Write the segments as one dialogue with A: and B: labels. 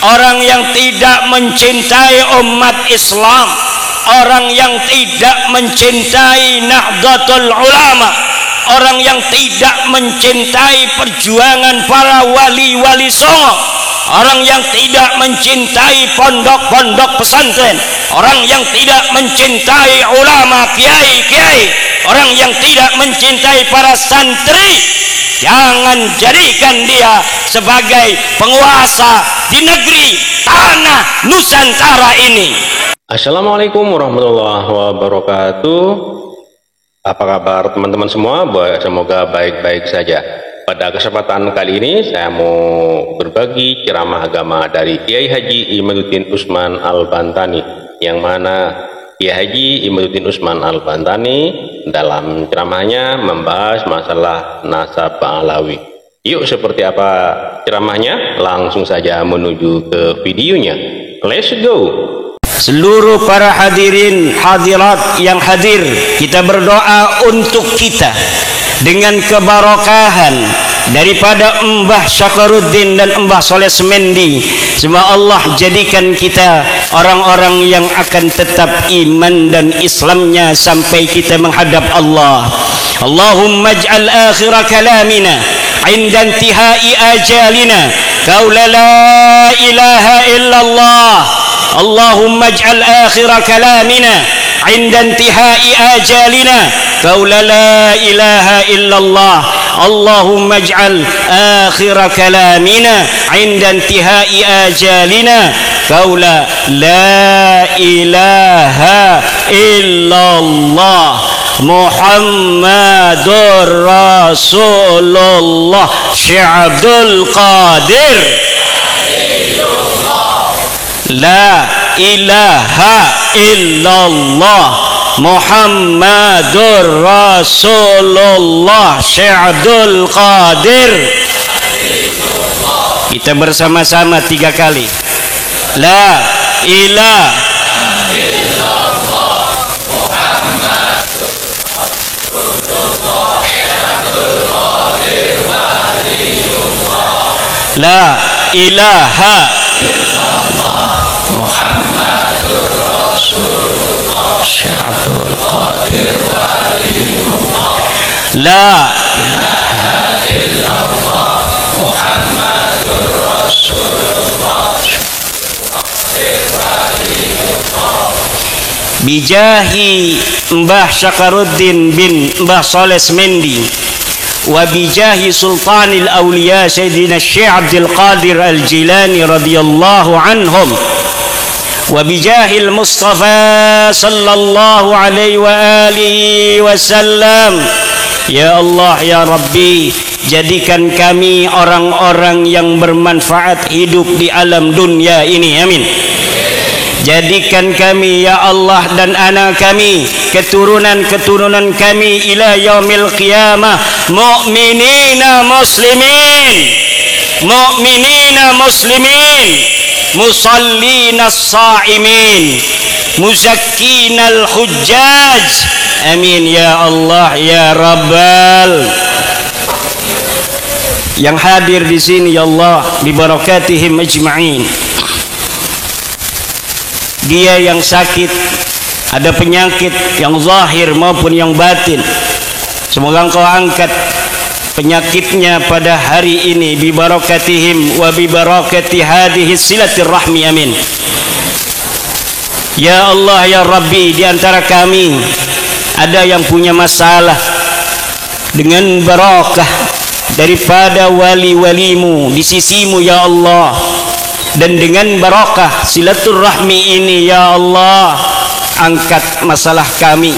A: orang yang tidak mencintai umat Islam, orang yang tidak mencintai Nahdlatul Ulama, orang yang tidak mencintai perjuangan para wali-wali songo, orang yang tidak mencintai pondok-pondok pesantren, orang yang tidak mencintai ulama, kiai-kiai, orang yang tidak mencintai para santri, jangan jadikan dia sebagai penguasa di negeri tanah Nusantara ini.
B: Assalamualaikum warahmatullahi wabarakatuh. Apa kabar teman-teman semua? Semoga baik-baik saja. Pada kesempatan kali ini saya mau berbagi ceramah agama dari Kiai Haji Imaduddin Usman Al-Bantani, yang mana Kiai Haji Imaduddin Usman Al-Bantani dalam ceramahnya membahas masalah nasab Alawi. Yuk, seperti apa ceramahnya? Langsung saja menuju ke videonya. Let's go.
A: Seluruh para hadirin hadirat yang hadir, kita berdoa untuk kita dengan keberkahan daripada Mbah Syakaruddin dan Mbah Soleh Semendi. Semoga Allah jadikan kita orang-orang yang akan tetap iman dan Islamnya sampai kita menghadap Allah. Allahumma ij'al akhir kalamina 'inda intihai ajalina qaula la ilaha illallah. Allahumma ij'al akhir kalamina 'inda intihai ajalina qaula la ilaha illallah. Allahumma ij'al akhir kalamina 'inda intihai ajalina qaula la ilaha illallah. Muhammadur Rasulullah Syekh Abdul Qadir. La ilaha illallah Muhammadur Rasulullah Syekh Abdul Qadir. Kita bersama-sama 3 kali. La ilaha illallah Muhammadur Rasulullah Syekh Abdul Qadir waliullah. La ilaha illallah Muhammadur Rasulullah Syekh Abdul Qadir waliullah. La ilaha illallah Muhammadur Rasulullah Syekh Abdul Qadir waliullah. Bijahi Mbah Syakaruddin bin Mbah Soleh Semendi wa bijahi sultanil awliya Sayyidina Syekh Abdul Qadir Al-Jilani radhiyallahu anhum wa bijahil Mustafa sallallahu alaihi wa alihi wasallam. Ya Allah, ya Rabbi, jadikan kami orang-orang yang bermanfaat hidup di alam dunia ini, amin. Jadikan kami, ya Allah, dan anak kami, keturunan-keturunan kami ila yaumil qiyamah mu'minina muslimin, mu'minina muslimin, musallina sa'imin, muzakkinal hujjaj, amin ya Allah ya Rabbal. Yang hadir di sini, ya Allah, bibarakatihim ajma'in. Dia yang sakit, ada penyakit yang zahir maupun yang batin, semoga Engkau angkat penyakitnya pada hari ini bibarakatihim wa bibarakati hadhihi silaturrahmi, amin. Ya Allah ya Rabbi, di antara kami ada yang punya masalah, dengan barakah daripada wali-walimu di sisimu ya Allah, dan dengan barakah silaturrahmi ini ya Allah, angkat masalah kami.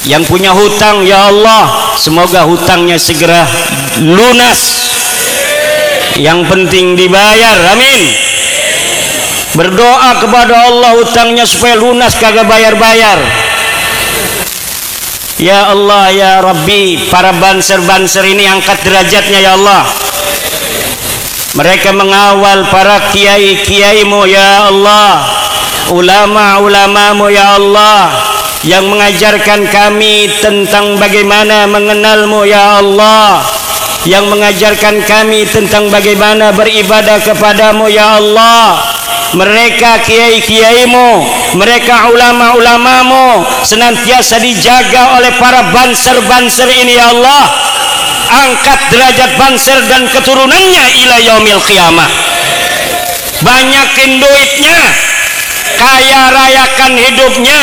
A: Yang punya hutang ya Allah, semoga hutangnya segera lunas, yang penting dibayar, amin. Berdoa kepada Allah hutangnya supaya lunas, kagak bayar-bayar. Ya Allah ya Rabbi, para banser-banser ini angkat derajatnya ya Allah. Mereka mengawal para kiai-kiaimu ya Allah, ulama-ulamamu ya Allah, yang mengajarkan kami tentang bagaimana mengenalmu ya Allah. yang mengajarkan kami tentang bagaimana beribadah kepadamu ya Allah. Mereka kiai-kiaimu, mereka ulama-ulamamu senantiasa dijaga oleh para banser-banser ini ya Allah. Angkat derajat banser dan keturunannya ila yaumil qiyamah. Banyakin duitnya, kaya rayakan hidupnya,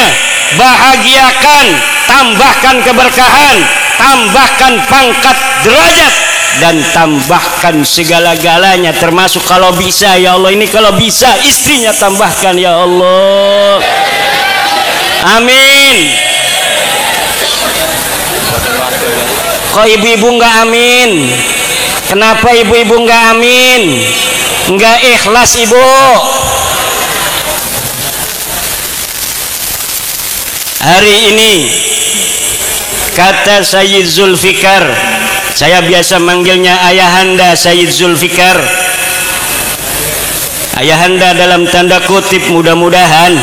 A: bahagiakan, tambahkan keberkahan, tambahkan pangkat derajat, dan tambahkan segala-galanya, termasuk kalau bisa ya Allah, ini kalau bisa istrinya tambahkan ya Allah. Amin. Kok ibu-ibu nggak amin? Kenapa ibu-ibu nggak amin? Nggak ikhlas ibu? Hari ini kata Sayyid Zulfikar, saya biasa manggilnya Ayahanda Sayyid Zulfikar. Ayahanda dalam tanda kutip, mudah-mudahan.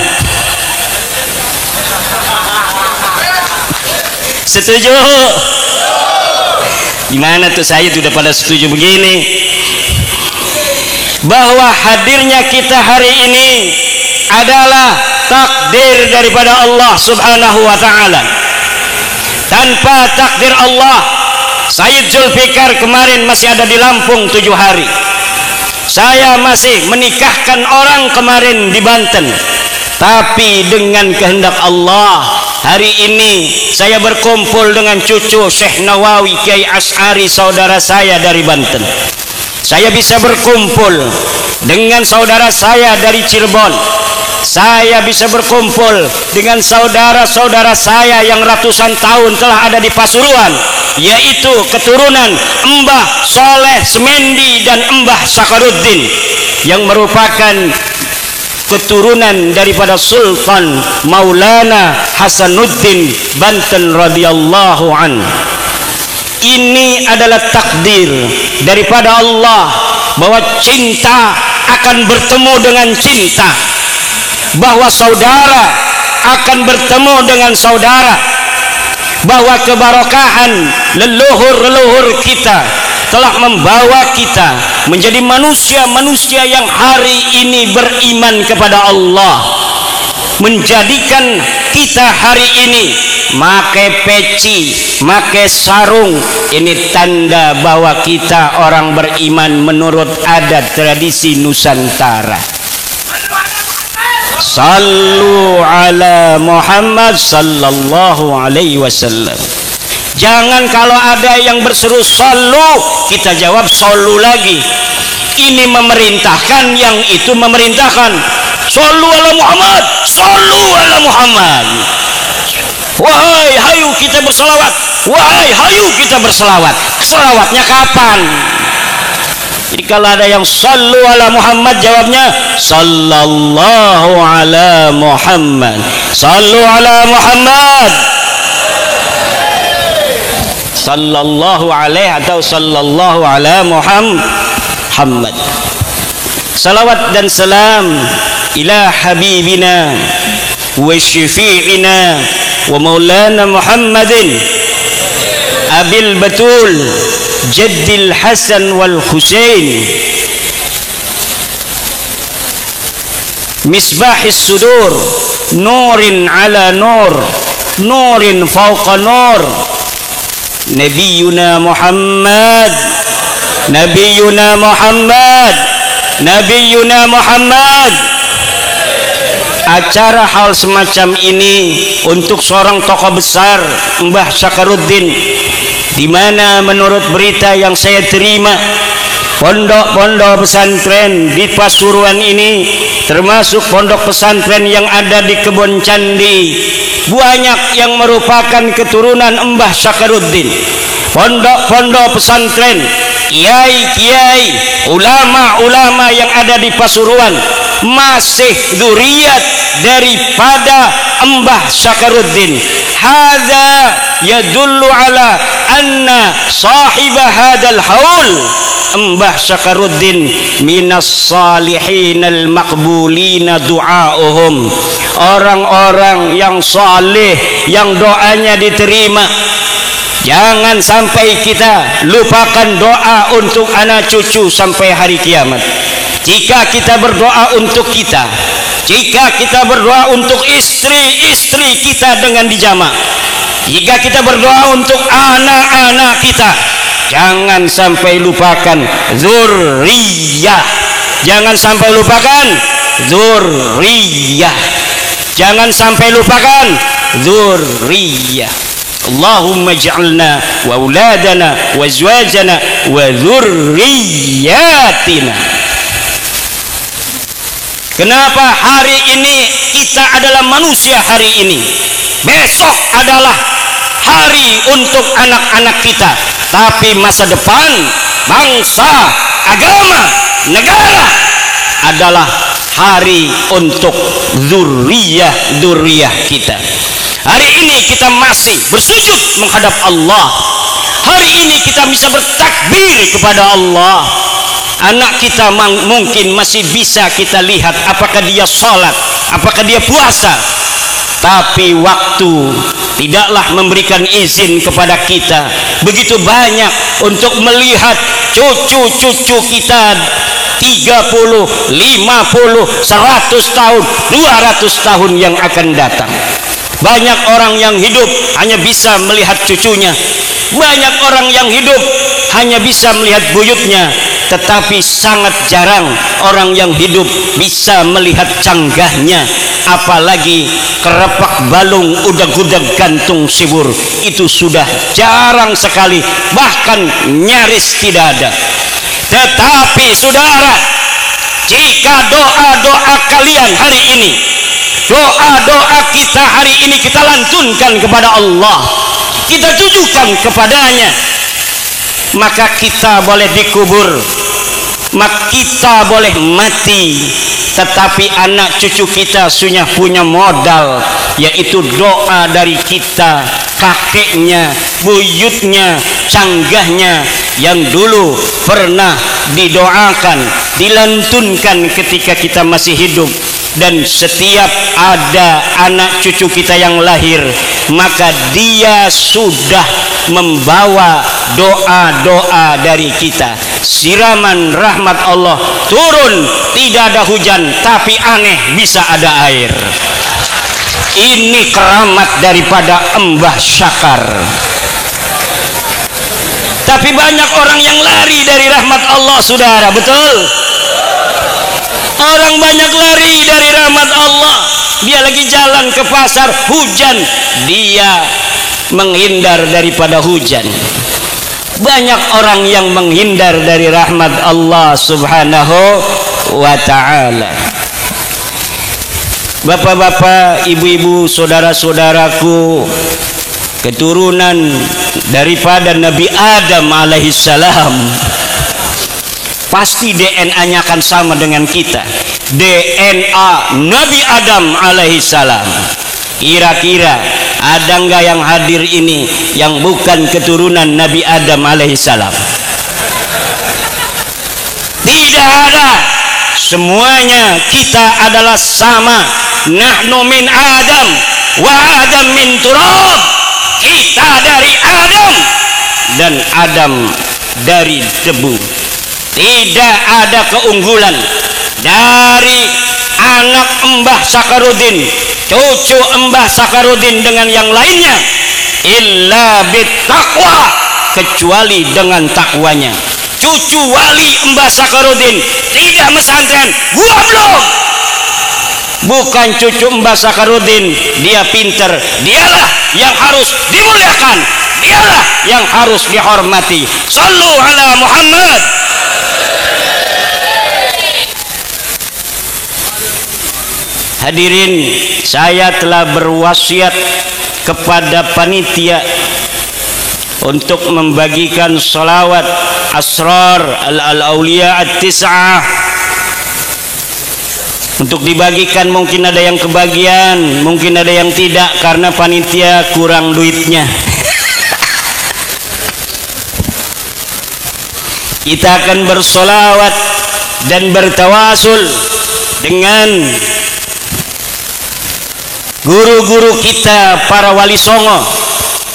A: Setuju? Gimana tuh Sayyid udah pada setuju begini? Bahwa hadirnya kita hari ini adalah takdir daripada Allah Subhanahu wa ta'ala. Tanpa takdir Allah, Sayyid Zulfikar kemarin masih ada di Lampung 7 hari. Saya masih menikahkan orang kemarin di Banten. Tapi dengan kehendak Allah, hari ini saya berkumpul dengan cucu Syekh Nawawi Kiai Asy'ari, saudara saya dari Banten. Saya bisa berkumpul dengan saudara saya dari Cirebon. Saya bisa berkumpul dengan saudara-saudara saya yang ratusan tahun telah ada di Pasuruan, yaitu keturunan Mbah Soleh Semendi dan Mbah Sakaruddin, yang merupakan keturunan daripada Sultan Maulana Hasanuddin Banten radhiyallahu an. Ini adalah takdir daripada Allah, bahwa cinta akan bertemu dengan cinta, bahwa saudara akan bertemu dengan saudara, bahwa keberkahan leluhur-leluhur kita telah membawa kita menjadi manusia-manusia yang hari ini beriman kepada Allah, menjadikan kita hari ini pakai peci, pakai sarung. Ini tanda bahwa kita orang beriman menurut adat tradisi Nusantara. Sallu ala Muhammad sallallahu alaihi wasallam. Jangan kalau ada yang berseru sallu, kita jawab sallu lagi. Ini memerintahkan, yang itu memerintahkan. Sallu ala Muhammad, sallu ala Muhammad. Wahai hayu kita berselawat, wahai hayu kita berselawat. Selawatnya kapan? Jadi kalau ada yang sallu ala Muhammad, jawabnya sallallahu ala Muhammad. Sallu ala Muhammad, sallallahu alaihi atau sallallahu ala Muhammad. Salawat dan salam ila habibina wa syafi'ina wa maulana Muhammadin abil batul jaddil Hasan wal Husain misbahis sudur nurin ala nur nurin fawqa nur Nabiyuna Muhammad, Nabiyuna Muhammad, Nabiyuna Muhammad. Acara hal semacam ini untuk seorang tokoh besar, Mbah Sakaruddin, di mana menurut berita yang saya terima, pondok-pondok pesantren di Pasuruan ini, termasuk pondok pesantren yang ada di Kebon Candi, banyak yang merupakan keturunan Mbah Sakaruddin. Pondok-pondok pesantren, kiai-kiai, ulama-ulama yang ada di Pasuruan masih dzurriat daripada Mbah Sakaruddin. Hadza yadullu ala anna sahiba hadzal haul Mbah Sakaruddin minas salihin al maqbulina du'auhum, orang-orang yang saleh yang doanya diterima. Jangan sampai kita lupakan doa untuk anak cucu sampai hari kiamat. Jika kita berdoa untuk kita, jika kita berdoa untuk istri-istri kita dengan dijamak, jika kita berdoa untuk anak-anak kita, jangan sampai lupakan zurriyah. Jangan sampai lupakan zurriyah. Jangan sampai lupakan zurriyah. Allahumma ij'alna wa auladana wa azwajana wa dzurriyyatina. Kenapa hari ini kita adalah manusia hari ini? Besok adalah hari untuk anak-anak kita, tapi masa depan bangsa, agama, negara adalah hari untuk zuriyah kita. Hari ini kita masih bersujud menghadap Allah. Hari ini kita bisa bertakbir kepada Allah. Anak kita mungkin masih bisa kita lihat apakah dia sholat, apakah dia puasa, tapi waktu tidaklah memberikan izin kepada kita begitu banyak untuk melihat cucu-cucu kita 30, 50, 100 tahun, 200 tahun yang akan datang. Banyak orang yang hidup hanya bisa melihat cucunya, banyak orang yang hidup hanya bisa melihat buyutnya, tetapi sangat jarang orang yang hidup bisa melihat canggahnya, apalagi kerepak balung udag-udag gantung sibur. Itu sudah jarang sekali, bahkan nyaris tidak ada. Tetapi saudara, jika doa-doa kalian hari ini, doa-doa kita hari ini kita lantunkan kepada Allah, kita tujukan kepadanya, maka kita boleh dikubur, maka kita boleh mati, tetapi anak cucu kita sudah punya modal, yaitu doa dari kita, kakeknya, buyutnya, canggahnya yang dulu pernah didoakan, dilantunkan ketika kita masih hidup. Dan setiap ada anak cucu kita yang lahir, maka dia sudah membawa doa-doa dari kita. Siraman rahmat Allah turun, tidak ada hujan, tapi aneh bisa ada air. Ini keramat daripada Mbah Syakar. Tapi banyak orang yang lari dari rahmat Allah, saudara, betul? Orang banyak lari dari rahmat Allah. Dia lagi jalan ke pasar, hujan, dia menghindar daripada hujan. Banyak orang yang menghindar dari rahmat Allah subhanahu wa ta'ala. Bapak-bapak, ibu-ibu, saudara-saudaraku, keturunan daripada Nabi Adam alaihissalam, pasti DNA-nya akan sama dengan kita. DNA Nabi Adam alaihissalam. Kira-kira ada nggak yang hadir ini yang bukan keturunan Nabi Adam alaihissalam? Tidak ada. Semuanya kita adalah sama. Nahnu min Adam wa Adam min turab. Kita dari Adam dan Adam dari debu. Tidak ada keunggulan dari anak Mbah Sakarudin, cucu Mbah Sakarudin dengan yang lainnya, illa bittaqwa, kecuali dengan takwanya. Cucu wali Mbah Sakarudin tidak mesantren, gua belum. Bukan cucu Mbah Sakarudin dia pinter, dialah yang harus dimuliakan, dialah yang harus dihormati. Sallu ala Muhammad. Hadirin, saya telah berwasiat kepada panitia untuk membagikan salawat asrar al-awliya at-tis'ah, untuk dibagikan. Mungkin ada yang kebagian, mungkin ada yang tidak, karena panitia kurang duitnya. Kita akan bersolawat dan bertawasul dengan guru-guru kita, para wali songo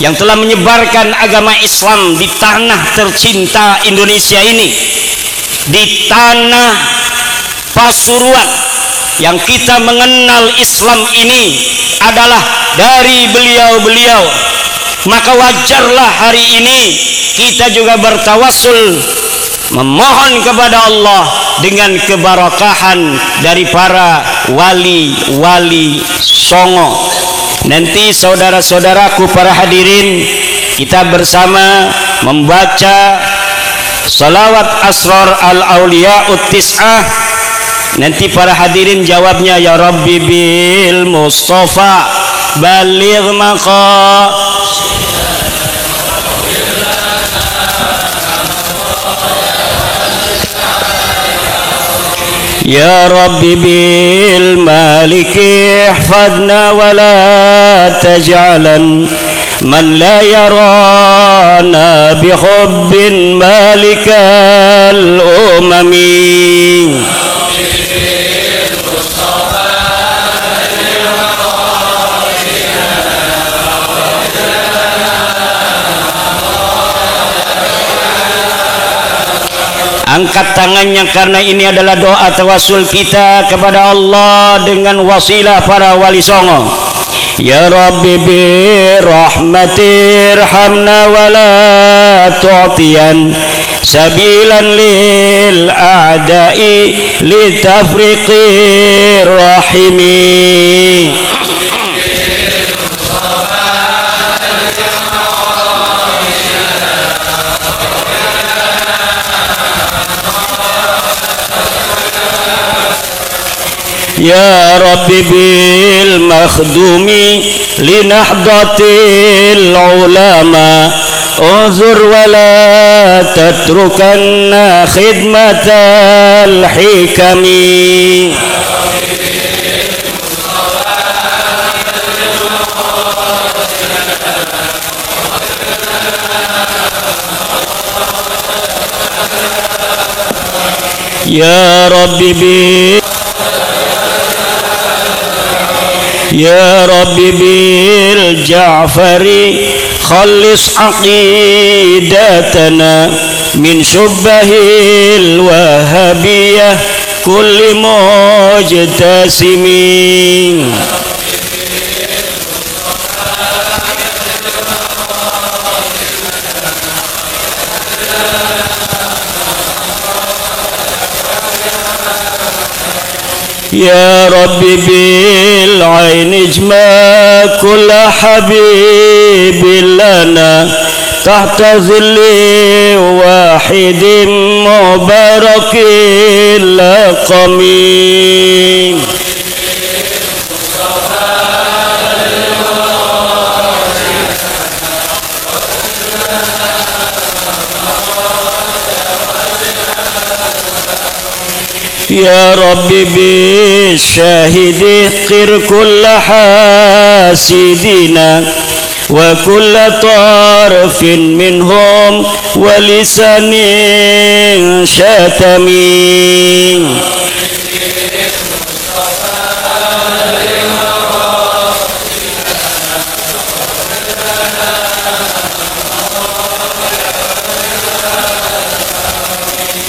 A: yang telah menyebarkan agama Islam di tanah tercinta Indonesia ini, di tanah Pasuruan yang kita mengenal Islam ini adalah dari beliau-beliau. Maka wajarlah hari ini kita juga bertawassul memohon kepada Allah dengan keberkahan dari para wali-wali songo. Nanti saudara-saudaraku para hadirin, kita bersama membaca salawat asrar al-awliya'ut tis'ah. Nanti para hadirin jawabnya, ya Rabbi bil Mustafa baligh maqa, ya Rabbi bil maliki ihfadna wa la taj'alan man la yarana bi hubbin malikal umami. Angkat tangannya karena ini adalah doa tawasul kita kepada Allah dengan wasilah para wali songo. Ya Rabbi bi rahmatir hamna wa la tu'tiyan sabilan lil a'da'i li tafriqir rahimi. Ya Rabbi bil makhdumi linahdatil ulama uzur wa la tatrukanna khidmatal hikami. Ya Rabbi bil Ya Rabbi bil Ja'fari khallis aqidatana min syubbahil wahabiyah kulli mujtasimin. Ya Rabbi bil ain ijma kulla habibin lana tahta zilli wahidin mubarakil laqamin. Ya Rabbi bi syahidi qir kulla hasidina wa kulla tarfin minhum wa lisanin syatamin.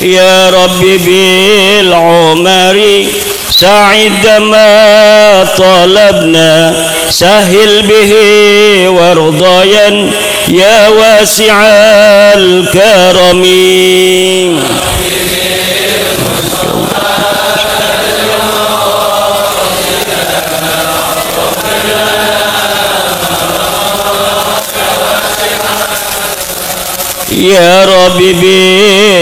A: Ya Rabbi bil umari sa'id ma talabna sahil bihi wardayan ya wasi'al karami. Ya Rabbi bi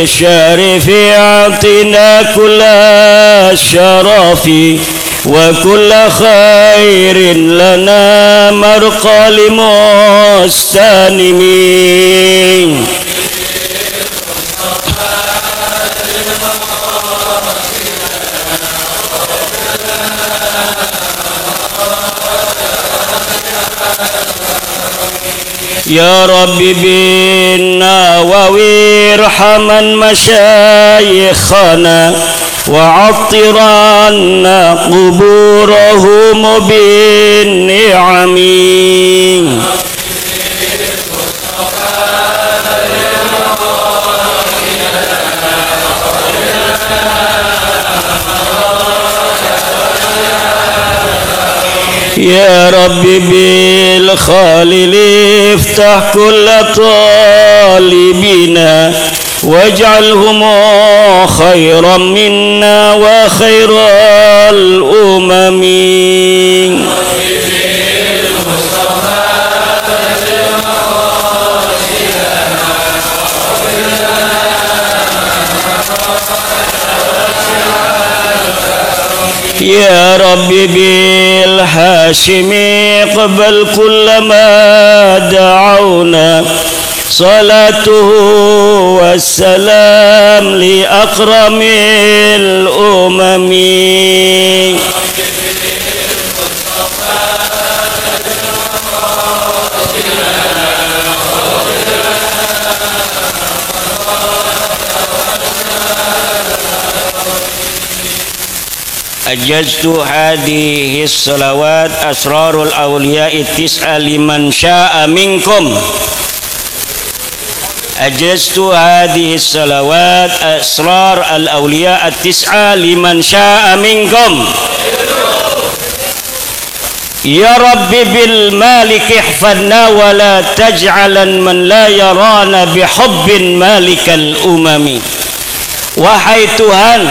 A: syarifi atina kulla syarafi wa kulla khairin lana marqali mustanimin. Ya Rabbi bin Nawawi irhaman masyayikhana wa attiranna quburahum bin ni'ami. يا رب بالخالل افتح كل طالبنا واجعلهم خيرا منا وخير الأمم. يا رب بالهاشم اقبل كل ما دعونا صلاته والسلام لأكرم الأمم. أجزت هذه الصلوات أسرار الأولياء التسعة لمن شاء منكم. أجزت هذه الصلوات أسرار الأولياء التسعة لمن شاء منكم. يا رب بالمالك احفظنا ولا تجعلا من لا يرانا بحب مالك الأمم. Wahai Tuhan,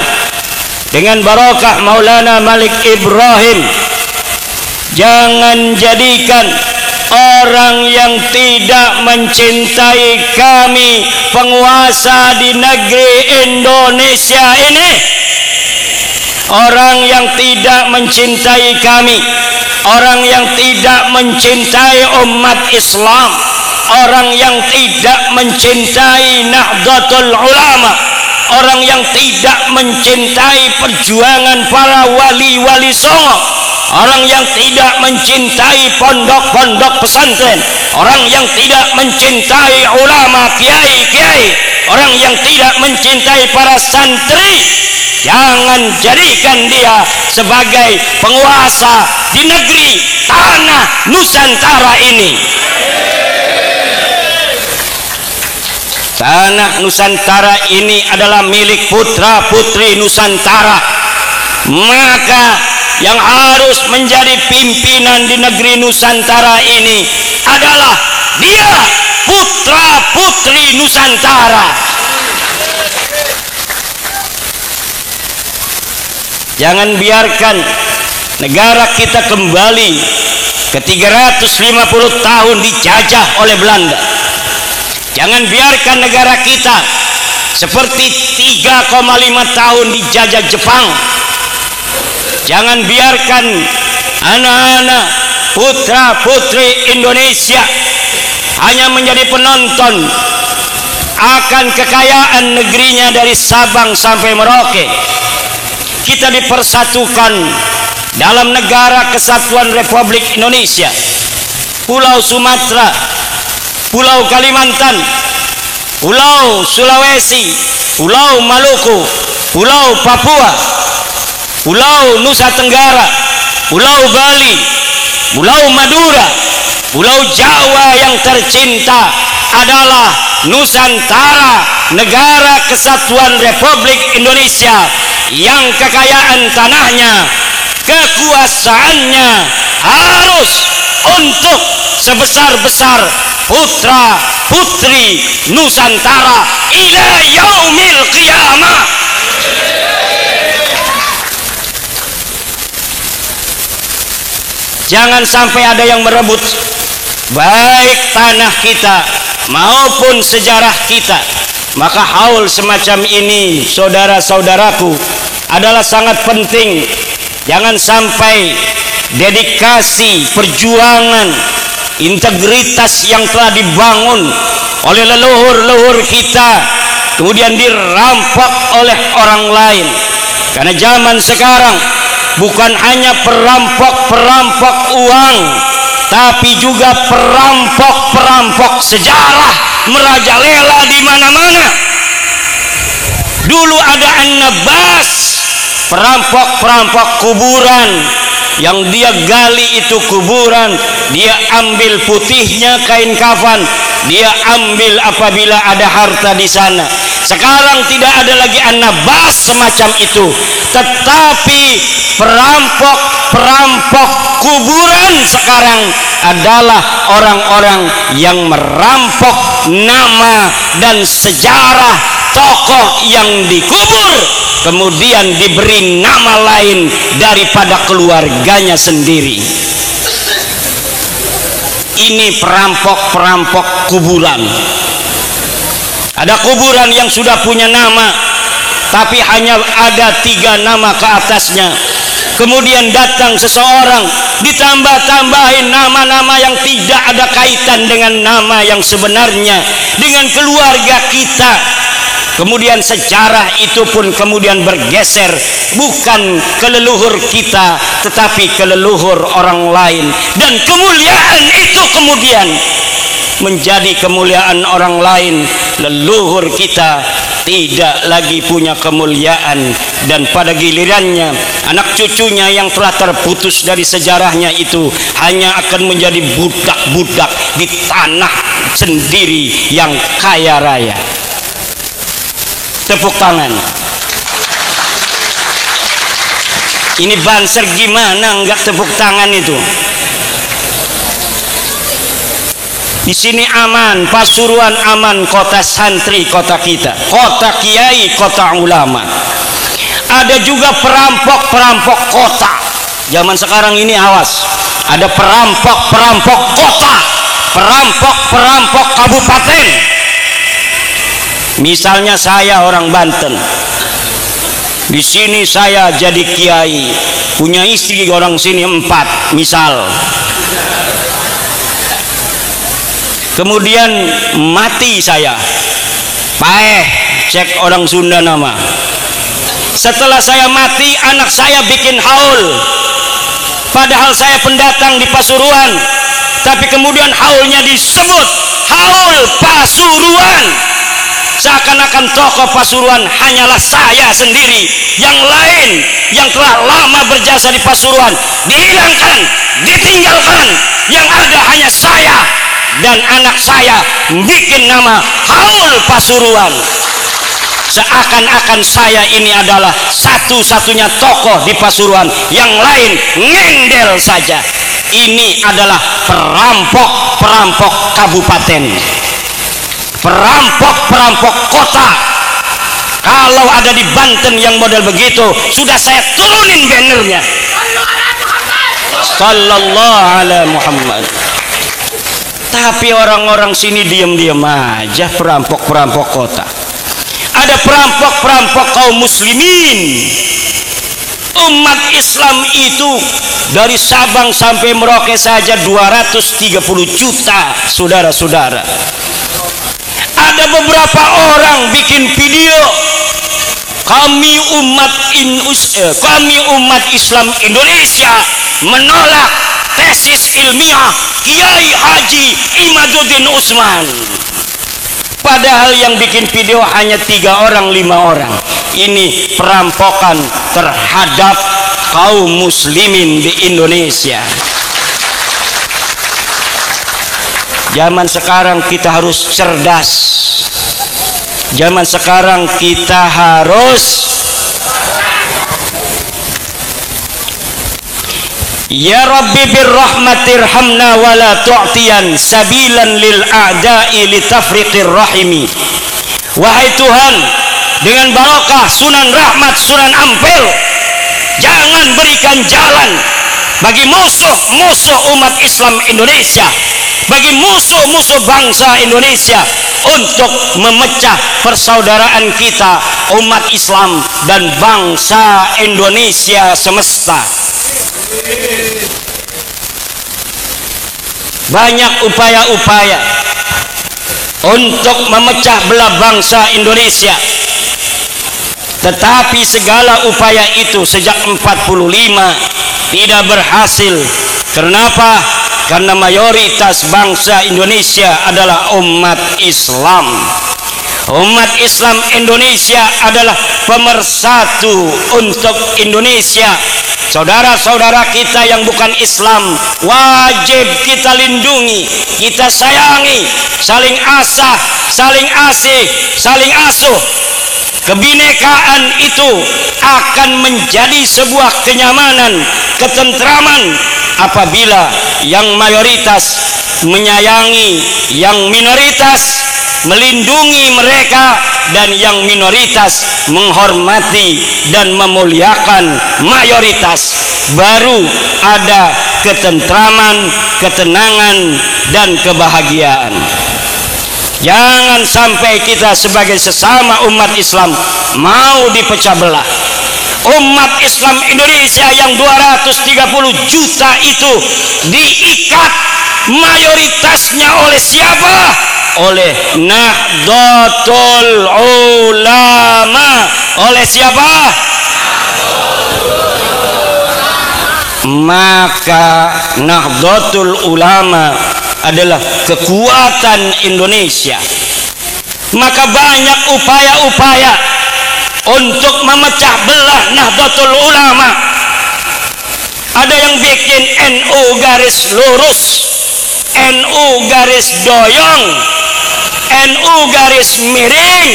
A: dengan barakah Maulana Malik Ibrahim, jangan jadikan orang yang tidak mencintai kami penguasa di negeri Indonesia ini, orang yang tidak mencintai kami, orang yang tidak mencintai umat Islam, orang yang tidak mencintai Nahdlatul Ulama, orang yang tidak mencintai perjuangan para wali-wali songo, orang yang tidak mencintai pondok-pondok pesantren, orang yang tidak mencintai ulama, kiai-kiai, orang yang tidak mencintai para santri, jangan jadikan dia sebagai penguasa di negeri tanah Nusantara ini. Tanah Nusantara ini adalah milik putra putri Nusantara. Maka yang harus menjadi pimpinan di negeri Nusantara ini adalah dia, putra putri Nusantara. Jangan biarkan negara kita kembali ke 350 tahun dijajah oleh Belanda. Jangan biarkan negara kita seperti 3,5 tahun dijajah Jepang. Jangan biarkan anak-anak putra putri Indonesia hanya menjadi penonton akan kekayaan negerinya dari Sabang sampai Merauke. Kita dipersatukan dalam negara kesatuan Republik Indonesia. Pulau Sumatera, Pulau Kalimantan, Pulau Sulawesi, Pulau Maluku, Pulau Papua, Pulau Nusa Tenggara, Pulau Bali, Pulau Madura, Pulau Jawa yang tercinta adalah Nusantara, negara kesatuan Republik Indonesia yang kekayaan tanahnya, kekuasaannya harus untuk sebesar-besar putra putri Nusantara ila yaumil qiyamah. Jangan sampai ada yang merebut baik tanah kita maupun sejarah kita. Maka haul semacam ini, saudara-saudaraku, adalah sangat penting. Jangan sampai dedikasi, perjuangan, integritas yang telah dibangun oleh leluhur-leluhur kita kemudian dirampok oleh orang lain. Karena zaman sekarang bukan hanya perampok-perampok uang, tapi juga perampok-perampok sejarah merajalela di mana-mana. Dulu ada An-Nabas, perampok-perampok kuburan, yang dia gali itu kuburan, dia ambil putihnya kain kafan, dia ambil apabila ada harta di sana. Sekarang tidak ada lagi An-Nabas semacam itu. Tetapi perampok kuburan sekarang adalah orang-orang yang merampok nama dan sejarah tokoh yang dikubur, kemudian diberi nama lain daripada keluarganya sendiri. Ini perampok-perampok kuburan. Ada kuburan yang sudah punya nama, tapi hanya ada 3 nama ke atasnya. Kemudian datang seseorang, ditambah-tambahin nama-nama yang tidak ada kaitan dengan nama yang sebenarnya, dengan keluarga kita. Kemudian sejarah itu pun kemudian bergeser, bukan ke leluhur kita tetapi ke leluhur orang lain, dan kemuliaan itu kemudian menjadi kemuliaan orang lain. Leluhur kita tidak lagi punya kemuliaan, dan pada gilirannya anak cucunya yang telah terputus dari sejarahnya itu hanya akan menjadi budak-budak di tanah sendiri yang kaya raya. Tepuk tangan. Ini Banser gimana enggak tepuk tangan itu? Di sini aman, Pasuruan aman, kota santri, kota kita, kota kiai, kota ulama. Ada juga perampok-perampok kota. Zaman sekarang ini awas, ada perampok-perampok kota, perampok-perampok kabupaten. Misalnya saya orang Banten, di sini saya jadi kiai, punya istri orang sini 4 misal. Kemudian mati saya, paeh, cek orang Sunda nama. Setelah saya mati, anak saya bikin haul, padahal saya pendatang di Pasuruan, tapi kemudian haulnya disebut haul Pasuruan. Seakan-akan tokoh Pasuruan hanyalah saya sendiri. Yang lain yang telah lama berjasa di Pasuruan dihilangkan, ditinggalkan. Yang ada hanya saya dan anak saya bikin nama haul Pasuruan. Seakan-akan saya ini adalah satu-satunya tokoh di Pasuruan, yang lain ngendel saja. Ini adalah perampok-perampok kabupaten, perampok-perampok kota. Kalau ada di Banten yang model begitu, sudah saya turunin bannernya. Sallallahu alaihi Muhammad. Tapi orang-orang sini diam-diam aja, perampok-perampok kota. Ada perampok-perampok kaum muslimin. Umat Islam itu dari Sabang sampai Merauke saja 230 juta, saudara-saudara. Ada beberapa orang bikin video, kami umat Islam Indonesia menolak tesis ilmiah Kiai Haji Imaduddin Usman. Padahal yang bikin video hanya 3 orang, 5 orang. Ini perampokan terhadap kaum muslimin di Indonesia. Zaman sekarang kita harus cerdas. Zaman sekarang kita harus Ya Rabbi birrahmatirhamna wa la tu'tiyan sabilan lil a'da'i litafriqir rahimi. Wahai Tuhan, dengan barokah Sunan Rahmat, Sunan Ampel, jangan berikan jalan bagi musuh-musuh umat Islam Indonesia, bagi musuh-musuh bangsa Indonesia, untuk memecah persaudaraan kita, umat Islam dan bangsa Indonesia semesta. Banyak upaya-upaya untuk memecah belah bangsa Indonesia, tetapi segala upaya itu sejak 45 tidak berhasil. Kenapa? Karena mayoritas bangsa Indonesia adalah umat Islam. Umat Islam Indonesia adalah pemersatu untuk Indonesia. Saudara-saudara kita yang bukan Islam wajib kita lindungi, kita sayangi, saling asah, saling asih, saling asuh. kebinekaan itu akan menjadi sebuah kenyamanan, ketentraman apabila yang mayoritas menyayangi yang minoritas, melindungi mereka, dan yang minoritas menghormati dan memuliakan mayoritas. Baru ada ketentraman, ketenangan, dan kebahagiaan. Jangan sampai kita sebagai sesama umat Islam mau dipecah belah. Umat Islam Indonesia yang 230 juta itu diikat mayoritasnya oleh siapa? Oleh Nahdlatul Ulama. Oleh siapa? Maka Nahdlatul Ulama adalah kekuatan Indonesia. Maka banyak upaya-upaya untuk memecah belah Nahdlatul Ulama. Ada yang bikin NU garis lurus, NU garis doyong, NU garis miring,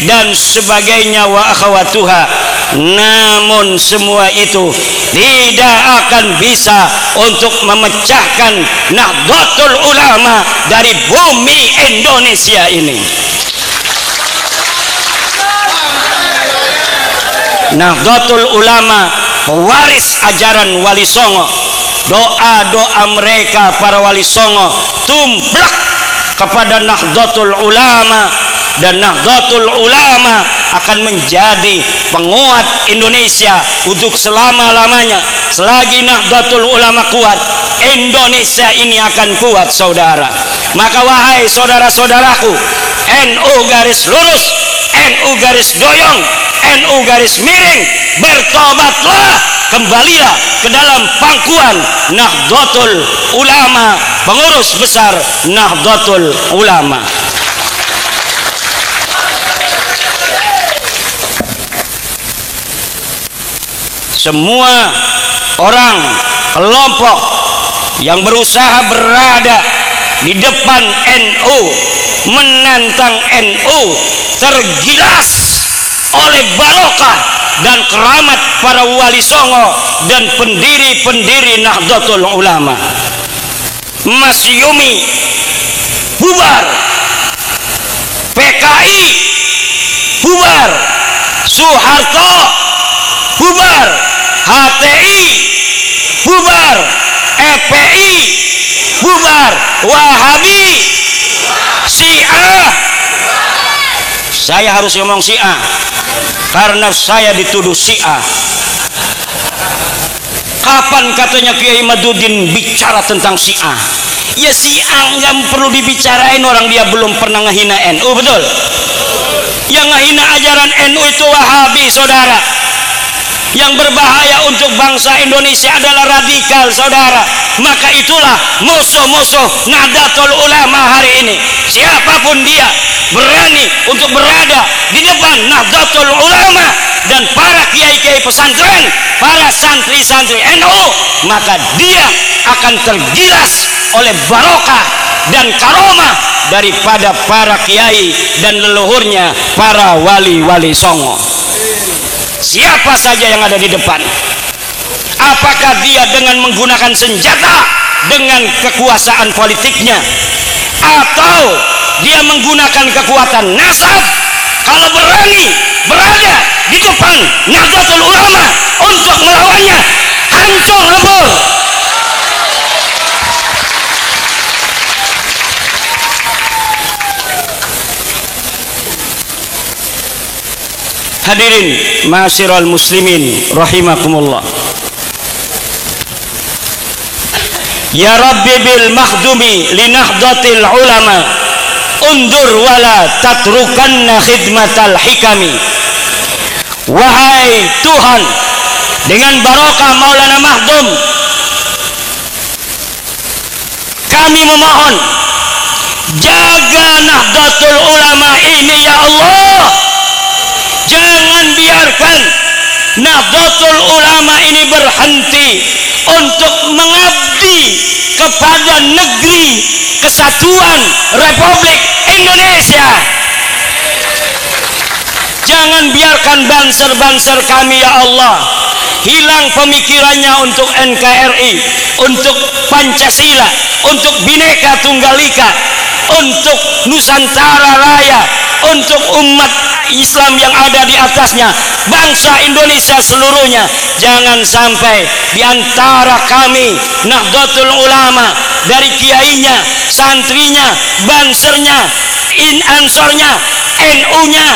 A: dan sebagainya wa akhawatuha. Namun semua itu tidak akan bisa untuk memecahkan Nahdlatul Ulama dari bumi Indonesia ini. Nahdlatul Ulama pewaris ajaran Wali Songo. Doa-doa mereka para Wali Songo tumplak kepada Nahdlatul Ulama, dan Nahdlatul Ulama akan menjadi penguat Indonesia untuk selama-lamanya. Selagi Nahdlatul Ulama kuat, Indonesia ini akan kuat, saudara. Maka wahai saudara-saudaraku, NU garis lurus, NU garis doyong, NU garis miring, bertobatlah, kembalilah ke dalam pangkuan Nahdlatul Ulama, pengurus besar Nahdlatul Ulama. Semua orang, kelompok yang berusaha berada di depan NU, menantang NU, tergilas oleh barokah dan keramat para Wali Songo dan pendiri-pendiri Nahdlatul Ulama. Masyumi bubar, PKI bubar, Soeharto bubar, HTI bubar, FPI bubar, Wahabi, Syiah. Saya harus ngomong Syiah karena saya dituduh Syiah. Kapan katanya Kiai Maduddin bicara tentang Syiah? Ya Syiah nggak perlu dibicarain, orang dia belum pernah ngehina NU, betul? Yang ngehina ajaran NU itu Wahabi, saudara. Yang berbahaya untuk bangsa Indonesia adalah radikal, saudara. Maka itulah musuh-musuh Nahdlatul Ulama hari ini. Siapapun dia berani untuk berada di depan Nahdlatul Ulama dan para kiai-kiai pesantren, para santri-santri NU, maka dia akan tergilas oleh barokah dan karomah daripada para kiai dan leluhurnya para wali-wali songo. Siapa saja yang ada di depan, apakah dia dengan menggunakan senjata dengan kekuasaan politiknya, atau dia menggunakan kekuatan nasab, kalau berani berada di depan Nahdlatul Ulama untuk melawannya, hancur lebur. Hadirin ma'asyiral muslimin rahimakumullah. Ya Rabbi bil makhdumi li Nahdlatil Ulama undur wala tatrukanna khidmatal hikami. Wahai Tuhan, dengan barokah Maulana Makhdum, kami memohon, jaga Nahdlatul Ulama ini ya Allah. Jangan biarkan Nahdlatul Ulama ini berhenti untuk mengabdi kepada negeri kesatuan Republik Indonesia. Jangan biarkan banser-banser kami ya Allah hilang pemikirannya untuk NKRI, untuk Pancasila, untuk Bhinneka Tunggal Ika, untuk Nusantara Raya, untuk umat Islam yang ada di atasnya, bangsa Indonesia seluruhnya. Jangan sampai di antara kami Nahdlatul Ulama, dari kiainya, santrinya, bansernya, Ansornya, NU-nya,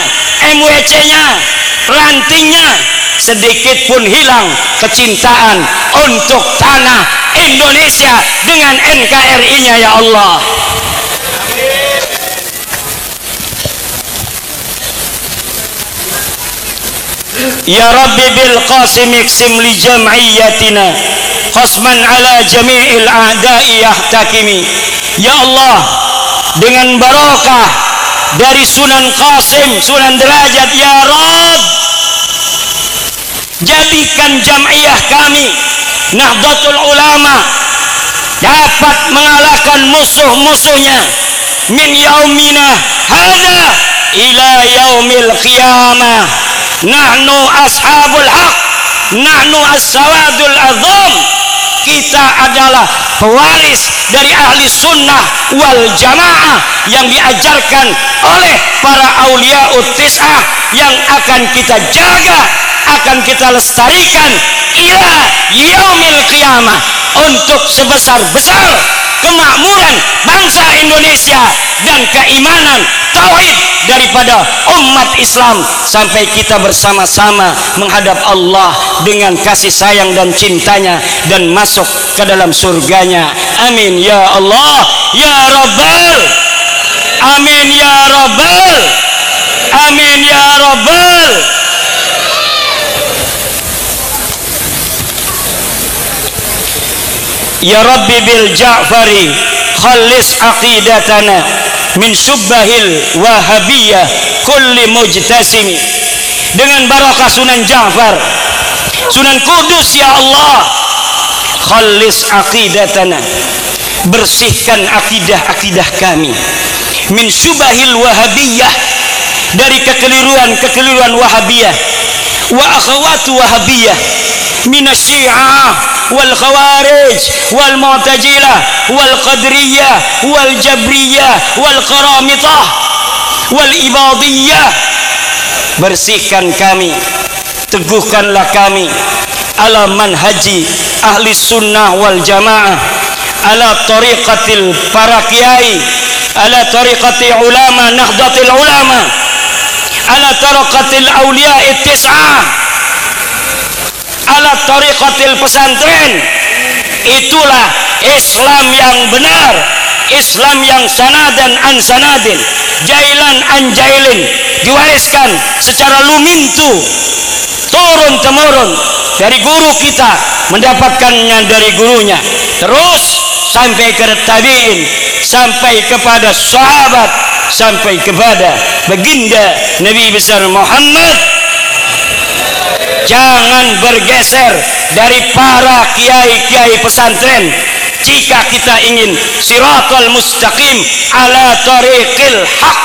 A: MWC-nya, rantingnya, sedikit pun hilang kecintaan untuk tanah Indonesia dengan NKRI-nya ya Allah. Ya Rabbi bil Qasim iksim li jam'iyyatina khasman ala jami'il a'da'i yahtakimi. Ya Allah, dengan barokah dari Sunan Qasim, Sunan Derajat, ya Rabb, jadikan jam'iyah kami Nahdlatul Ulama dapat mengalahkan musuh-musuhnya min yaumina hadza ila yaumil qiyamah. Nahnu ashabul haq, nahnu as-sawadul azam. Kita adalah pewaris dari ahli sunnah wal jamaah yang diajarkan oleh para auliaut tis'ah, yang akan kita jaga, akan kita lestarikan ila yaumil qiyamah, untuk sebesar-besar kemakmuran bangsa Indonesia dan keimanan tauhid daripada umat Islam, sampai kita bersama-sama menghadap Allah dengan kasih sayang dan cintanya dan masuk ke dalam surganya. Amin ya Allah ya Rabbal, amin ya Rabbal, amin ya Rabbal. Ya Rabbi bil Ja'fari khallis aqidatana min syubbahil wahabiyah kulli mujtasimi. Dengan barakah Sunan Ja'far, Sunan Kudus ya Allah, khallis aqidatana, bersihkan akidah-akidah kami, min syubbahil wahabiyah, dari kekeliruan-kekeliruan wahabiyah, wa akhawatu wahabiyah, minasyi'ah wal khawarij wal mu'tajilah wal qadariyah wal jabriyah wal qaramitah wal ibadiyah. Bersihkan kami, teguhkanlah kami ala manhaji ahli sunnah wal jamaah, ala tariqatil para kiai, ala tariqati ulama Nahdlatul Ulama, ala tariqatil awliya tis'ah, ala tariqatil pesantren. Itulah Islam yang benar, Islam yang sanadan an sanadin, jailan an jailin, diwariskan secara lumintu turun temurun dari guru kita, mendapatkannya dari gurunya, terus sampai ke tabi'in, sampai kepada sahabat, sampai kepada baginda Nabi besar Muhammad. Jangan bergeser dari para kiai-kiai pesantren jika kita ingin siratal mustaqim ala tariqil haq.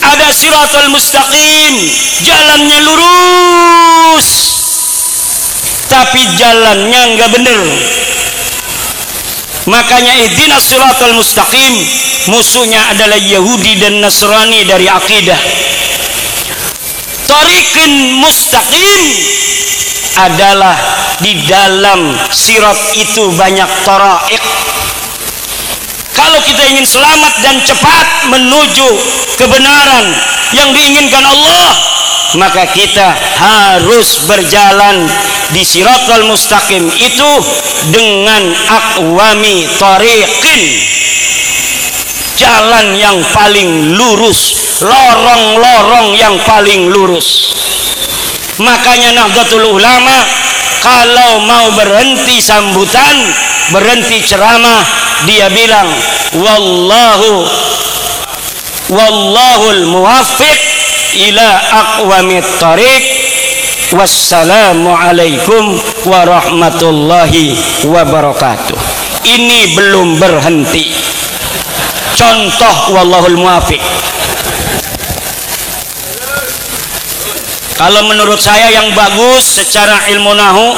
A: Ada siratal mustaqim, jalannya lurus, tapi jalannya enggak benar. Makanya ihdinas siratal mustaqim, musuhnya adalah Yahudi dan Nasrani dari akidah. Tariqin mustaqim adalah di dalam sirat itu banyak tara'iq. Kalau kita ingin selamat dan cepat menuju kebenaran yang diinginkan Allah, maka kita harus berjalan di siratal mustaqim itu dengan aqwami tariqin, jalan yang paling lurus, lorong-lorong yang paling lurus. Makanya Nahdlatul Ulama kalau mau berhenti sambutan, berhenti ceramah, dia bilang wallahul muwaffiq ila aqwamit tariq, wassalamu alaikum warahmatullahi wabarakatuh. Ini belum berhenti. Contoh wallahul muwaffiq. Kalau menurut saya yang bagus secara ilmu nahu,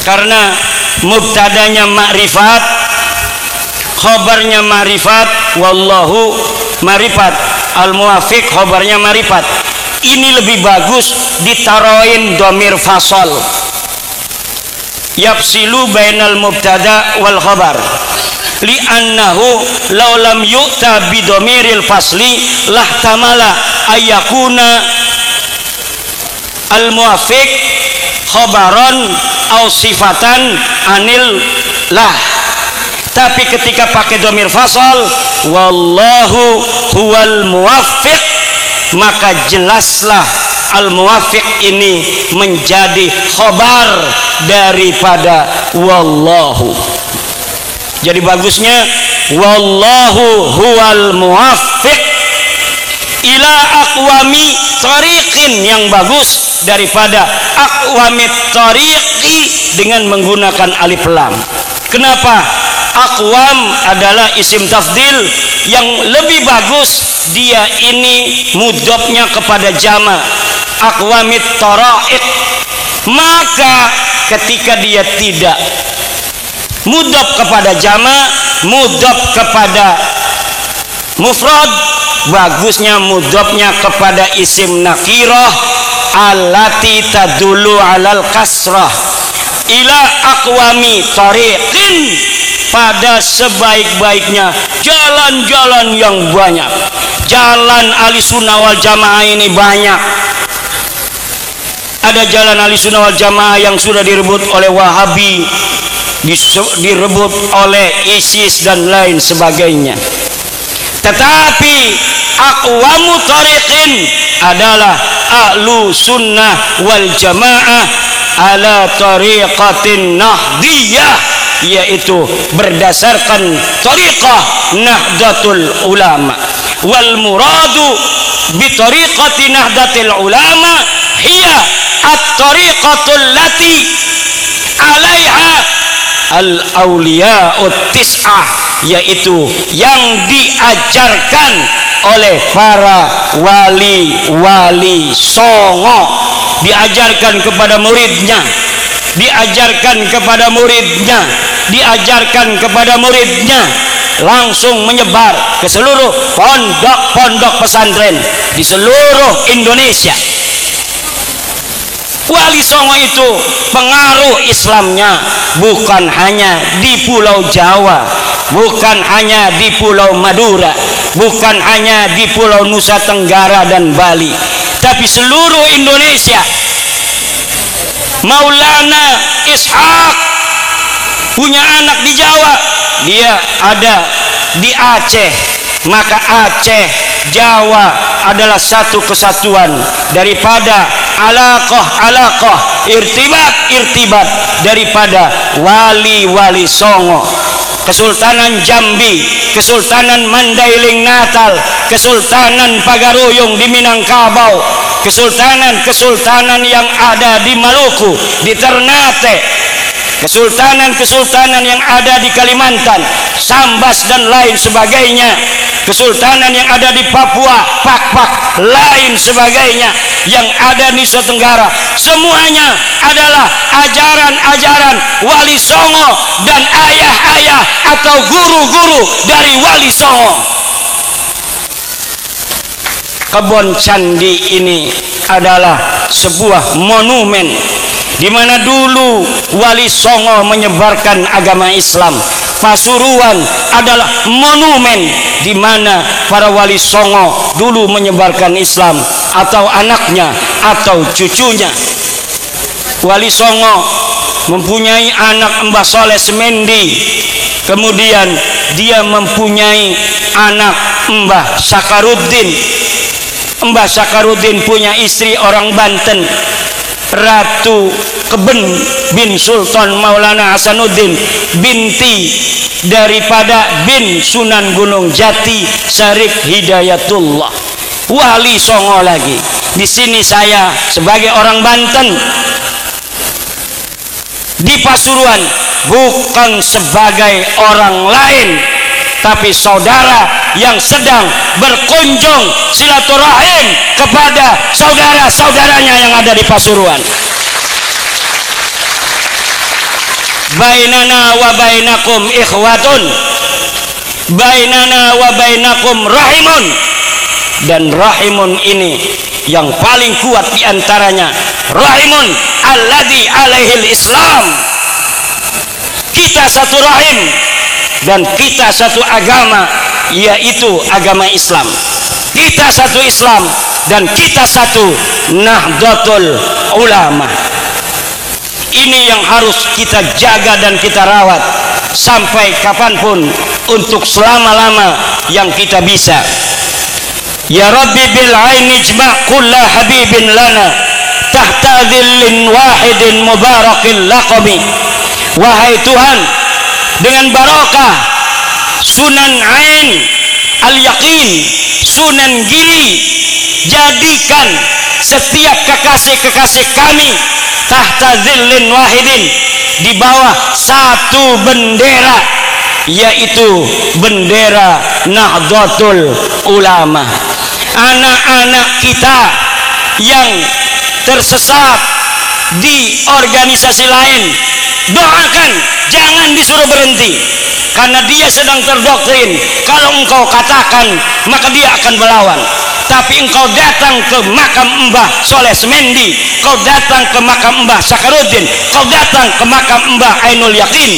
A: karena mubtadanya ma'rifat, khobarnya ma'rifat, wallahu ma'rifat, al-muwafiq khobarnya ma'rifat. Ini lebih bagus ditaroin domir fasol, yafsilu bainal mubtada wal khobar, li'annahu law lam yu'ta bidomiril fasli lahtamala ayyakuna al-muwafiq khobaron au sifatan anil lah. Tapi ketika pakai domir fasol, wallahu huwal muwaffiq, maka jelaslah al-muwaffiq ini menjadi khobar daripada wallahu. Jadi bagusnya wallahu huwal muwaffiq ila aqwami tariqin, yang bagus daripada aqwami tariqi dengan menggunakan alif lam. Kenapa? Aqwam adalah isim tafdil yang lebih bagus, dia ini mudhofnya kepada jama, aqwamit tariq. Maka ketika dia tidak mudhaf kepada jama, mudhaf kepada mufrad, bagusnya mudhafnya kepada isim nakirah allati tadullu alal kasrah, ila aqwami tariqin, pada sebaik-baiknya jalan-jalan yang banyak. Jalan Ahlussunnah wal Jamaah ini banyak. Ada jalan Ahlussunnah wal Jamaah yang sudah direbut oleh Wahabi, direbut oleh ISIS dan lain sebagainya. Tetapi aqwamu tariqin adalah Ahlussunnah wal Jamaah ala tariqatin nahdiyah, yaitu berdasarkan tariqah Nahdlatul Ulama. Wal muradu bi tariqati Nahdlatul Ulama hiya at-tariqatul lati 'alaiha al-awliya'ut tis'ah, yaitu yang diajarkan oleh para wali-wali songo, diajarkan kepada muridnya, diajarkan kepada muridnya, diajarkan kepada muridnya, langsung menyebar ke seluruh pondok-pondok pesantren di seluruh Indonesia. Wali Songo itu pengaruh Islamnya bukan hanya di Pulau Jawa, bukan hanya di Pulau Madura, bukan hanya di Pulau Nusa Tenggara dan Bali, tapi seluruh Indonesia. Maulana Ishaq punya anak di Jawa, dia ada di Aceh, maka Aceh Jawa adalah satu kesatuan daripada alaqah irtibat daripada wali-wali Songo. Kesultanan Jambi, Kesultanan Mandailing Natal, Kesultanan Pagaruyung di Minangkabau, kesultanan yang ada di Maluku, di Ternate, kesultanan yang ada di Kalimantan, Sambas dan lain sebagainya, kesultanan yang ada di Papua, Pak lain sebagainya, yang ada di Nusa Tenggara, semuanya adalah ajaran-ajaran wali Songo dan ayah-ayah atau guru-guru dari wali Songo. Kebon Candi ini adalah sebuah monumen di mana dulu wali Songo menyebarkan agama Islam. Pasuruan adalah monumen di mana para wali Songo dulu menyebarkan Islam, atau anaknya atau cucunya. Wali Songo mempunyai anak Mbah Soleh Semendi, kemudian dia mempunyai anak Mbah Sakaruddin. Mbah Sakaruddin punya istri orang Banten, Ratu Keben bin Sultan Maulana Hasanuddin binti daripada bin Sunan Gunung Jati Syarif Hidayatullah, wali Songo lagi. Di sini saya sebagai orang Banten di Pasuruan, bukan sebagai orang lain, tapi saudara yang sedang berkunjung silaturahim kepada saudara-saudaranya yang ada di Pasuruan. Bainana wa bainakum ikhwatun, bainana wa bainakum rahimun, dan rahimun ini yang paling kuat diantaranya rahimun alladhi alaihil Islam. Kita satu rahim dan kita satu agama, yaitu agama Islam. Kita satu Islam dan kita satu Nahdlatul Ulama. Ini yang harus kita jaga dan kita rawat sampai kapanpun, untuk selama-lama yang kita bisa. Ya Rabbi bil aini ijma' kulla habibin lana tahta dhillin wahidin mubarakil laqami. Wahai Tuhan, dengan barokah Sunan Ain Al-Yaqin, Sunan Giri, jadikan setiap kekasih-kekasih kami tahta dhillin wahidin, di bawah satu bendera, yaitu bendera Nahdlatul Ulama. Anak-anak kita yang tersesat di organisasi lain, doakan, jangan disuruh berhenti, karena dia sedang terdoktrin. Kalau engkau katakan, maka dia akan melawan. Tapi engkau datang ke makam Mbah Soleh Semendi, kau datang ke makam Mbah Sakarudin, kau datang ke makam Mbah Ainul Yakin,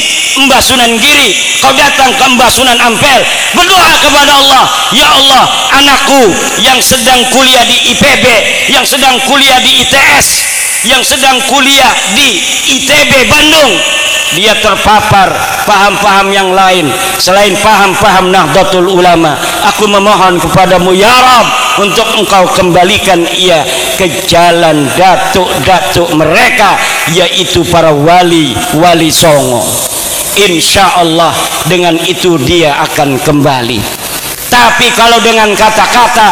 A: Mbah Sunan Giri, kau datang ke Mbah Sunan Ampel, berdoa kepada Allah, ya Allah, anakku yang sedang kuliah di IPB, yang sedang kuliah di ITS, yang sedang kuliah di ITB Bandung, dia terpapar paham-paham yang lain selain paham-paham Nahdlatul Ulama. Aku memohon kepadamu ya Rabb, untuk engkau kembalikan ia ke jalan datuk-datuk mereka, yaitu para wali-wali songo. Insya Allah dengan itu dia akan kembali. Tapi kalau dengan kata-kata,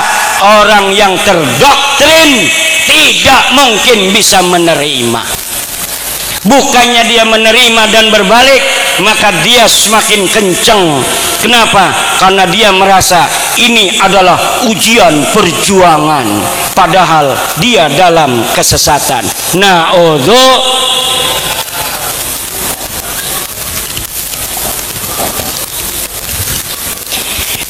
A: orang yang terdoktrin tidak mungkin bisa menerima. Bukannya dia menerima dan berbalik, maka dia semakin kencang. Kenapa? Karena dia merasa ini adalah ujian perjuangan, padahal dia dalam kesesatan.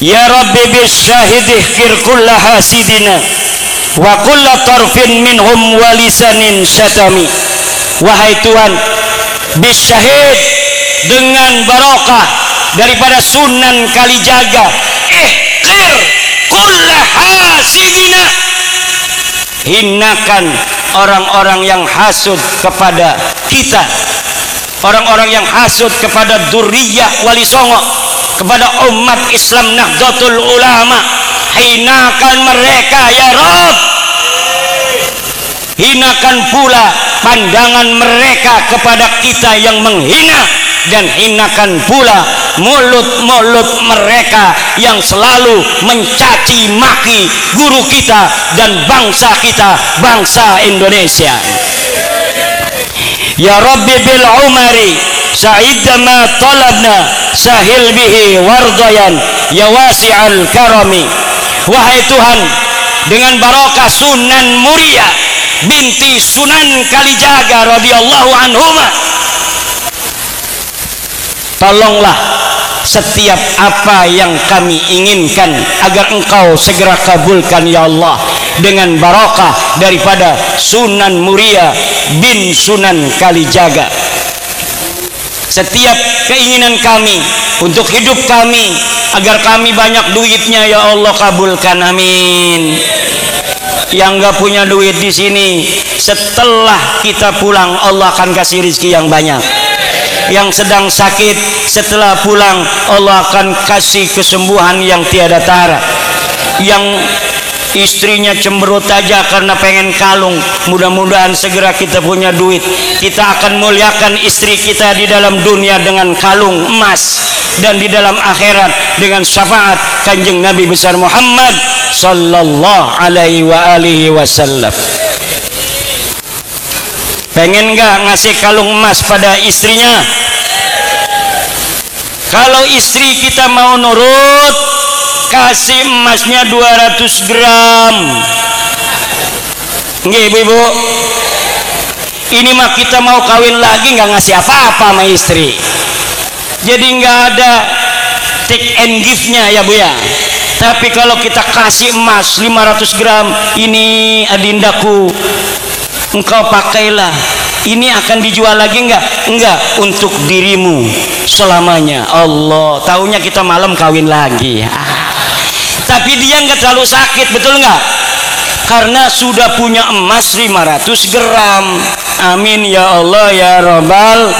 A: Ya Rabbi bisyahidih kir kulla hasidina wa kulla tarfin minhum walisanin syatami. Wahai Tuhan, bisyahid, dengan barokah daripada Sunan Kalijaga, ihqir kulla hasidina, hinakan orang-orang yang hasud kepada kita, orang-orang yang hasud kepada dzurriyyah Wali Songo, kepada umat Islam Nahdlatul Ulama. Hinakan mereka ya Rabb. Hinakan pula pandangan mereka kepada kita yang menghina, dan hinakan pula mulut-mulut mereka yang selalu mencaci maki guru kita dan bangsa kita, bangsa Indonesia. Ya Rabbi bil umari sa'idama talabna sahil bihi wardayan ya wasi'al karami. Wahai Tuhan, dengan barokah Sunan Muria binti Sunan Kalijaga radhiyallahu anhuma, tolonglah setiap apa yang kami inginkan agar engkau segera kabulkan ya Allah, dengan barokah daripada Sunan Muria bin Sunan Kalijaga. Setiap keinginan kami untuk hidup kami, agar kami banyak duitnya ya Allah, kabulkan, amin. Yang nggak punya duit di sini, setelah kita pulang Allah akan kasih rezeki yang banyak. Yang sedang sakit, setelah pulang Allah akan kasih kesembuhan yang tiada tara. Yang istrinya cemberut aja karena pengen kalung, mudah-mudahan segera kita punya duit. Kita akan muliakan istri kita di dalam dunia dengan kalung emas, dan di dalam akhirat dengan syafaat Kanjeng Nabi besar Muhammad sallallahu alaihi wa alihi wasallam. Pengen gak ngasih kalung emas pada istrinya? Kalau istri kita mau nurut, kasih emasnya 200 gram. Nggih ibu-ibu, ini mah kita mau kawin lagi nggak ngasih apa-apa sama istri, jadi nggak ada take and give-nya ya bu ya. Tapi kalau kita kasih emas 500 gram, ini adindaku, engkau pakailah, ini akan dijual lagi enggak, untuk dirimu selamanya. Allah, taunya kita malam kawin lagi. Tapi dia enggak terlalu sakit, betul enggak? Karena sudah punya emas 500 gram. Amin ya Allah ya Rabbal.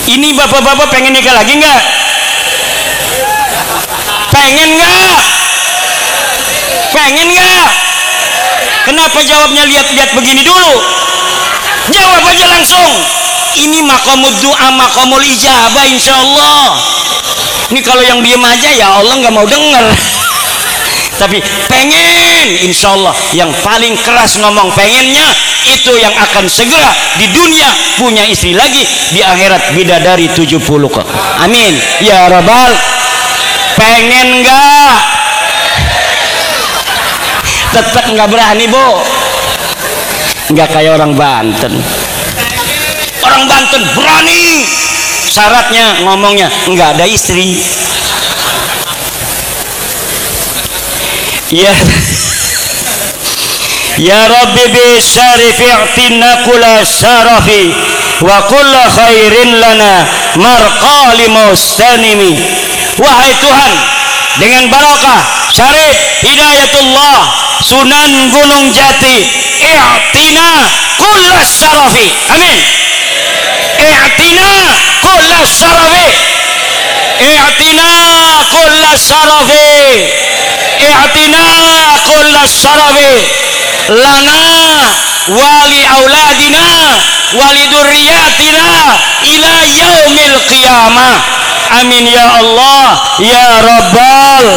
A: Ini bapak-bapak pengen nikah lagi enggak? Pengen enggak? Pengen enggak? Kenapa jawabnya lihat-lihat begini dulu? Jawab aja langsung. Ini maqamud doa, maqamul ijabah insyaallah. Ini kalau yang diem aja ya Allah nggak mau denger. Tapi pengen, insyaallah yang paling keras ngomong pengennya itu yang akan segera di dunia punya istri lagi, di akhirat bidadari 70 kok. Amin ya Rabbal. Pengen nggak? Tetap nggak berani bu, nggak kayak orang Banten. Orang Banten berani, syaratnya ngomongnya nggak ada istri. Ya ya Rabbi bi syarifi i'tina kulla syarafi wa kulla khairin lana marqali mustanimi. Wahai Tuhan, dengan barakah syarif hidayatullah Sunan Gunung Jati, i'tina kulla syarafi. Amin. I'tina kulla syarafi, i'tina kulla syarafi, i'tina kulla syarafi lana wali auladina wali durriyatina ila yaumil qiyamah. Amin ya Allah ya Rabbal.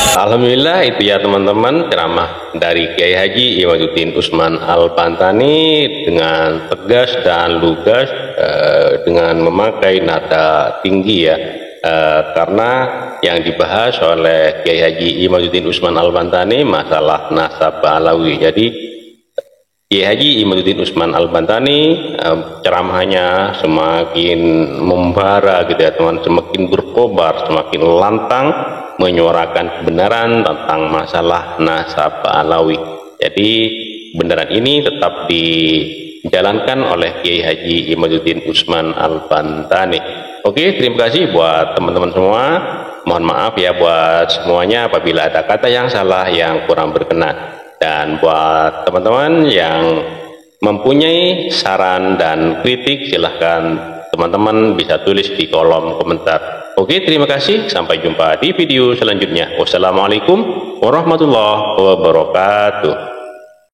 B: Alhamdulillah, itu ya teman-teman ceramah dari Kiai Haji Imaduddin Usman Al-Bantani dengan tegas dan lugas, dengan memakai nada tinggi ya, karena yang dibahas oleh Kiai Haji Imaduddin Usman Al-Bantani masalah nasab Alawi. Jadi Kiai Haji Imaduddin Usman Al-Bantani ceramahnya semakin membara gitu ya teman, semakin berkobar, semakin lantang menyuarakan kebenaran tentang masalah nasab Alawi. Jadi kebenaran ini tetap dijalankan oleh Kiai Haji Imaduddin Usman Al-Bantani. Oke, terima kasih buat teman-teman semua. Mohon maaf ya buat semuanya apabila ada kata yang salah, yang kurang berkenan. Dan buat teman-teman yang mempunyai saran dan kritik, silahkan teman-teman bisa tulis di kolom komentar. Oke, terima kasih. Sampai jumpa di video selanjutnya. Wassalamualaikum warahmatullahi wabarakatuh.